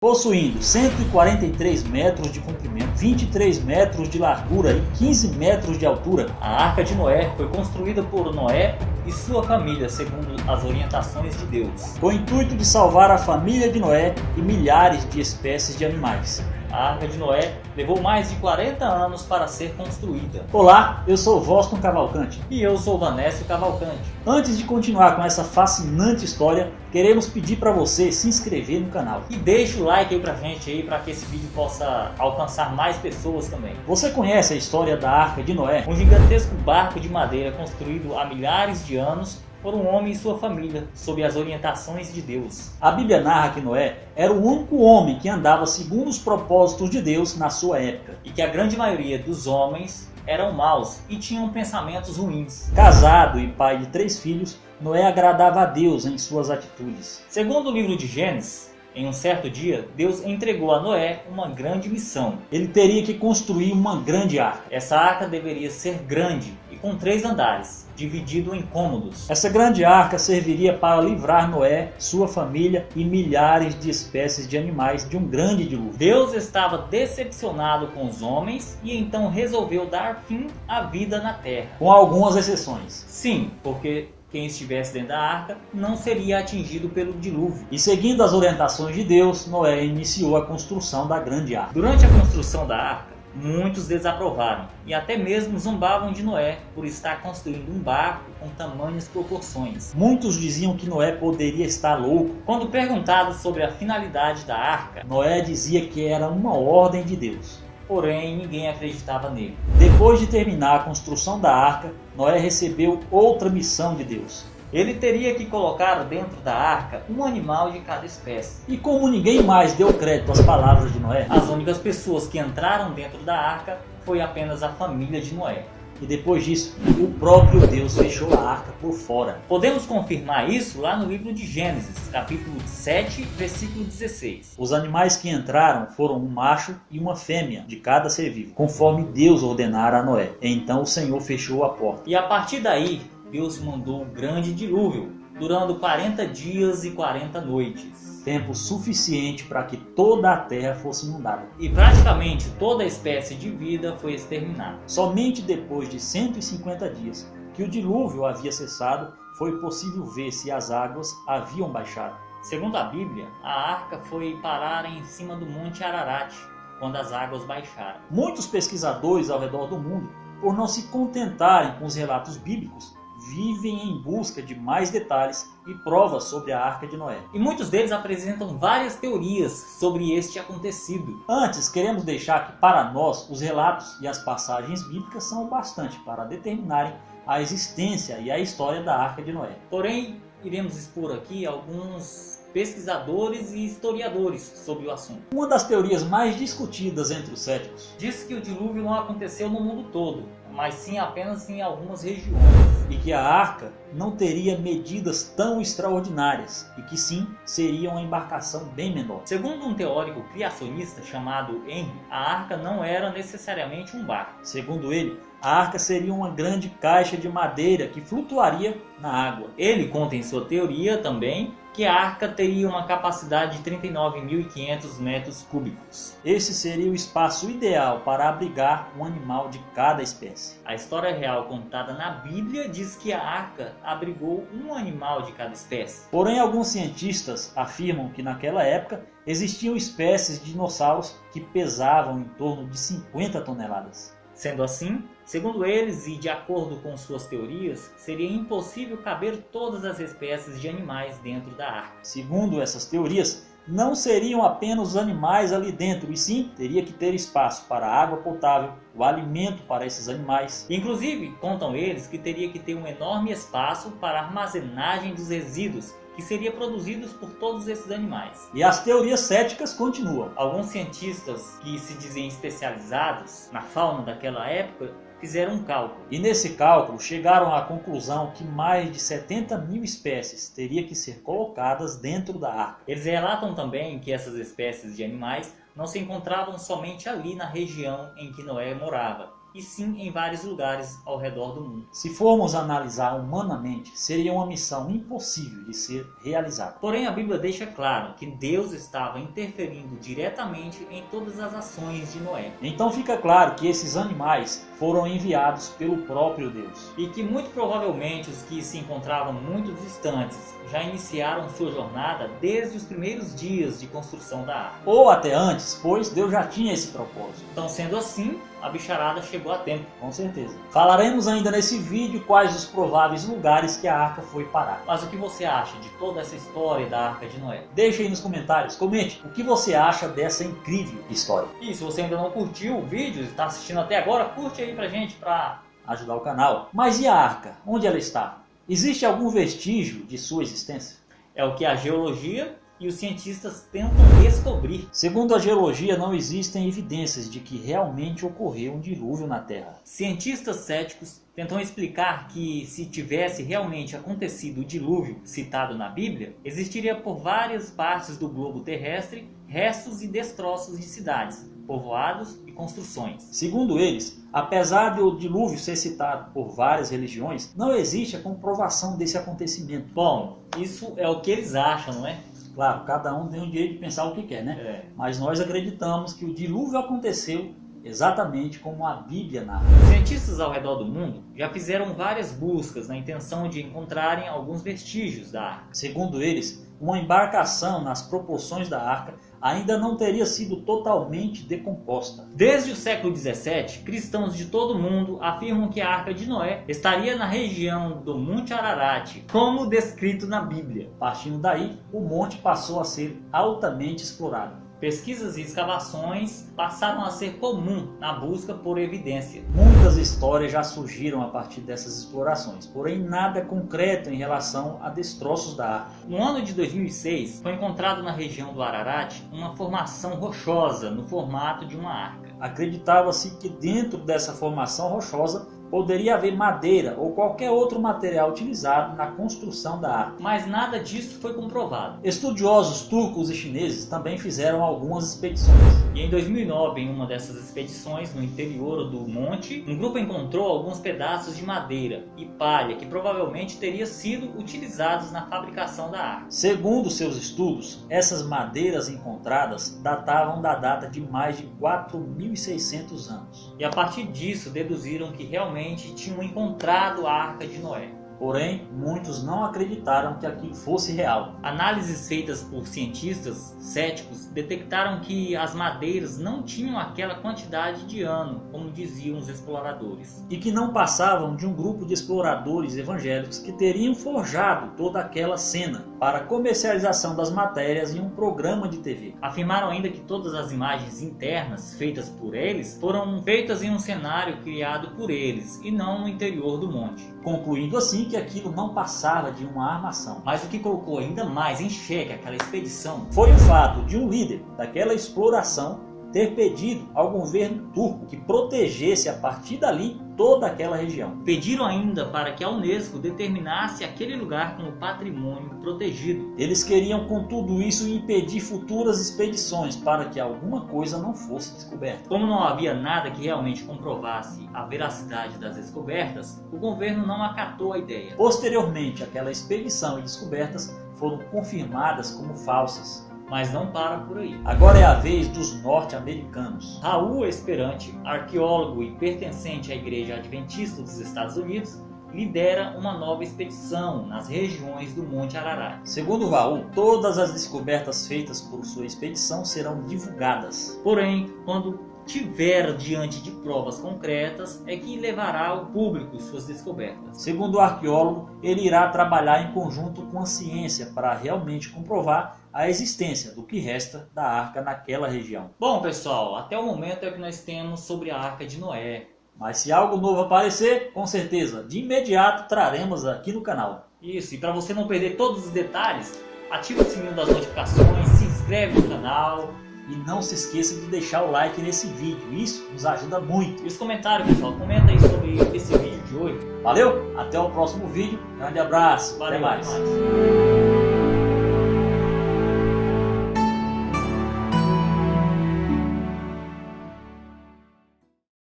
Possuindo 143 metros de comprimento, 23 metros de largura e 15 metros de altura, a Arca de Noé foi construída por Noé e sua família segundo as orientações de Deus, com o intuito de salvar a família de Noé e milhares de espécies de animais. A Arca de Noé levou mais de 40 anos para ser construída. Olá, eu sou Voston Cavalcante. E eu sou Vanessio Cavalcante. Antes de continuar com essa fascinante história, queremos pedir para você se inscrever no canal. E deixa o like aí pra gente aí, para que esse vídeo possa alcançar mais pessoas também. Você conhece a história da Arca de Noé? Um gigantesco barco de madeira construído há milhares de anos por um homem e sua família, sob as orientações de Deus. A Bíblia narra que Noé era o único homem que andava segundo os propósitos de Deus na sua época. E que a grande maioria dos homens eram maus e tinham pensamentos ruins. Casado e pai de 3 filhos, Noé agradava a Deus em suas atitudes. Segundo o livro de Gênesis, em um certo dia, Deus entregou a Noé uma grande missão. Ele teria que construir uma grande arca. Essa arca deveria ser grande e com 3 andares, dividido em cômodos. Essa grande arca serviria para livrar Noé, sua família e milhares de espécies de animais de um grande dilúvio. Deus estava decepcionado com os homens e então resolveu dar fim à vida na terra. Com algumas exceções. Sim, porque quem estivesse dentro da arca não seria atingido pelo dilúvio. E seguindo as orientações de Deus, Noé iniciou a construção da grande arca. Durante a construção da arca, muitos desaprovaram e até mesmo zombavam de Noé por estar construindo um barco com tamanhas proporções. Muitos diziam que Noé poderia estar louco. Quando perguntado sobre a finalidade da arca, Noé dizia que era uma ordem de Deus. Porém, ninguém acreditava nele. Depois de terminar a construção da arca, Noé recebeu outra missão de Deus. Ele teria que colocar dentro da arca um animal de cada espécie. E como ninguém mais deu crédito às palavras de Noé, as únicas pessoas que entraram dentro da arca foi apenas a família de Noé. E depois disso, o próprio Deus fechou a arca por fora. Podemos confirmar isso lá no livro de Gênesis, capítulo 7, versículo 16. Os animais que entraram foram um macho e uma fêmea de cada ser vivo, conforme Deus ordenara a Noé. Então o Senhor fechou a porta. E a partir daí, Deus mandou um grande dilúvio, durando 40 dias e 40 noites. Tempo suficiente para que toda a terra fosse inundada. E praticamente toda a espécie de vida foi exterminada. Somente depois de 150 dias que o dilúvio havia cessado, foi possível ver se as águas haviam baixado. Segundo a Bíblia, a arca foi parar em cima do Monte Ararat, quando as águas baixaram. Muitos pesquisadores ao redor do mundo, por não se contentarem com os relatos bíblicos, vivem em busca de mais detalhes e provas sobre a Arca de Noé. E muitos deles apresentam várias teorias sobre este acontecido. Antes, queremos deixar que para nós os relatos e as passagens bíblicas são o bastante para determinarem a existência e a história da Arca de Noé. Porém, iremos expor aqui alguns pesquisadores e historiadores sobre o assunto. Uma das teorias mais discutidas entre os céticos diz que o dilúvio não aconteceu no mundo todo, mas sim apenas em algumas regiões. E que a arca não teria medidas tão extraordinárias e que sim seria uma embarcação bem menor. Segundo um teórico criacionista chamado Henry, a arca não era necessariamente um barco. Segundo ele, a arca seria uma grande caixa de madeira que flutuaria na água. Ele conta em sua teoria também que a arca teria uma capacidade de 39.500 metros cúbicos. Esse seria o espaço ideal para abrigar um animal de cada espécie. A história real contada na Bíblia diz que a arca abrigou um animal de cada espécie. Porém, alguns cientistas afirmam que naquela época existiam espécies de dinossauros que pesavam em torno de 50 toneladas. Sendo assim, segundo eles e de acordo com suas teorias, seria impossível caber todas as espécies de animais dentro da arca. Segundo essas teorias, não seriam apenas os animais ali dentro, e sim teria que ter espaço para água potável, o alimento para esses animais. Inclusive, contam eles que teria que ter um enorme espaço para armazenagem dos resíduos que seriam produzidos por todos esses animais. E as teorias céticas continuam. Alguns cientistas que se dizem especializados na fauna daquela época fizeram um cálculo. E nesse cálculo chegaram à conclusão que mais de 70 mil espécies teriam que ser colocadas dentro da arca. Eles relatam também que essas espécies de animais não se encontravam somente ali na região em que Noé morava, e sim em vários lugares ao redor do mundo. Se formos analisar humanamente, seria uma missão impossível de ser realizada. Porém, a Bíblia deixa claro que Deus estava interferindo diretamente em todas as ações de Noé. Então fica claro que esses animais foram enviados pelo próprio Deus. E que muito provavelmente os que se encontravam muito distantes já iniciaram sua jornada desde os primeiros dias de construção da arca. Ou até antes, pois Deus já tinha esse propósito. Então, sendo assim, a bicharada chegou a tempo. Com certeza. Falaremos ainda nesse vídeo quais os prováveis lugares que a arca foi parar. Mas o que você acha de toda essa história da Arca de Noé? Deixe aí nos comentários, comente o que você acha dessa incrível história. E se você ainda não curtiu o vídeo e está assistindo até agora, curte aí pra gente pra ajudar o canal. Mas e a arca? Onde ela está? Existe algum vestígio de sua existência? É o que a geologia e os cientistas tentam descobrir. Segundo a geologia, não existem evidências de que realmente ocorreu um dilúvio na Terra. Cientistas céticos tentam explicar que, se tivesse realmente acontecido o dilúvio citado na Bíblia, existiria por várias partes do globo terrestre restos e destroços de cidades, povoados e construções. Segundo eles, apesar de o dilúvio ser citado por várias religiões, não existe a comprovação desse acontecimento. Bom, isso é o que eles acham, não é? Claro, cada um tem o direito de pensar o que quer, né? Mas nós acreditamos que o dilúvio aconteceu exatamente como a Bíblia narra. Cientistas ao redor do mundo já fizeram várias buscas na intenção de encontrarem alguns vestígios da arca. Segundo eles, uma embarcação nas proporções da arca ainda não teria sido totalmente decomposta. Desde o século XVII, cristãos de todo o mundo afirmam que a Arca de Noé estaria na região do Monte Ararat, como descrito na Bíblia. Partindo daí, o monte passou a ser altamente explorado. Pesquisas e escavações passaram a ser comum na busca por evidência. Muitas histórias já surgiram a partir dessas explorações, porém nada concreto em relação a destroços da arca. No ano de 2006, foi encontrado na região do Ararat uma formação rochosa no formato de uma arca. Acreditava-se que dentro dessa formação rochosa poderia haver madeira ou qualquer outro material utilizado na construção da arca. Mas nada disso foi comprovado. Estudiosos turcos e chineses também fizeram algumas expedições. E em 2009, em uma dessas expedições no interior do monte, um grupo encontrou alguns pedaços de madeira e palha que provavelmente teriam sido utilizados na fabricação da arca. Segundo seus estudos, essas madeiras encontradas datavam da data de mais de 4.600 anos. E a partir disso deduziram que realmente tinham encontrado a Arca de Noé. Porém, muitos não acreditaram que aquilo fosse real. Análises feitas por cientistas céticos detectaram que as madeiras não tinham aquela quantidade de ano, como diziam os exploradores. E que não passavam de um grupo de exploradores evangélicos que teriam forjado toda aquela cena para comercialização das matérias em um programa de TV. Afirmaram ainda que todas as imagens internas feitas por eles foram feitas em um cenário criado por eles e não no interior do monte. Concluindo assim que aquilo não passava de uma armação. Mas o que colocou ainda mais em xeque aquela expedição foi o fato de um líder daquela exploração ter pedido ao governo turco que protegesse a partir dali toda aquela região. Pediram ainda para que a Unesco determinasse aquele lugar como patrimônio protegido. Eles queriam com tudo isso impedir futuras expedições para que alguma coisa não fosse descoberta. Como não havia nada que realmente comprovasse a veracidade das descobertas, o governo não acatou a ideia. Posteriormente, aquela expedição e descobertas foram confirmadas como falsas. Mas não para por aí. Agora é a vez dos norte-americanos. Raul Esperante, arqueólogo e pertencente à Igreja Adventista dos Estados Unidos, lidera uma nova expedição nas regiões do Monte Ararat. Segundo Raul, todas as descobertas feitas por sua expedição serão divulgadas. Porém, quando tiver diante de provas concretas, é que levará ao público suas descobertas. Segundo o arqueólogo, ele irá trabalhar em conjunto com a ciência para realmente comprovar a existência do que resta da arca naquela região. Bom, pessoal, até o momento é o que nós temos sobre a Arca de Noé. Mas se algo novo aparecer, com certeza, de imediato traremos aqui no canal. Isso, e para você não perder todos os detalhes, ativa o sininho das notificações, se inscreve no canal. E não se esqueça de deixar o like nesse vídeo, isso nos ajuda muito. E os comentários, pessoal, comenta aí sobre esse vídeo de hoje. Valeu, até o próximo vídeo, grande abraço, Valeu, até mais.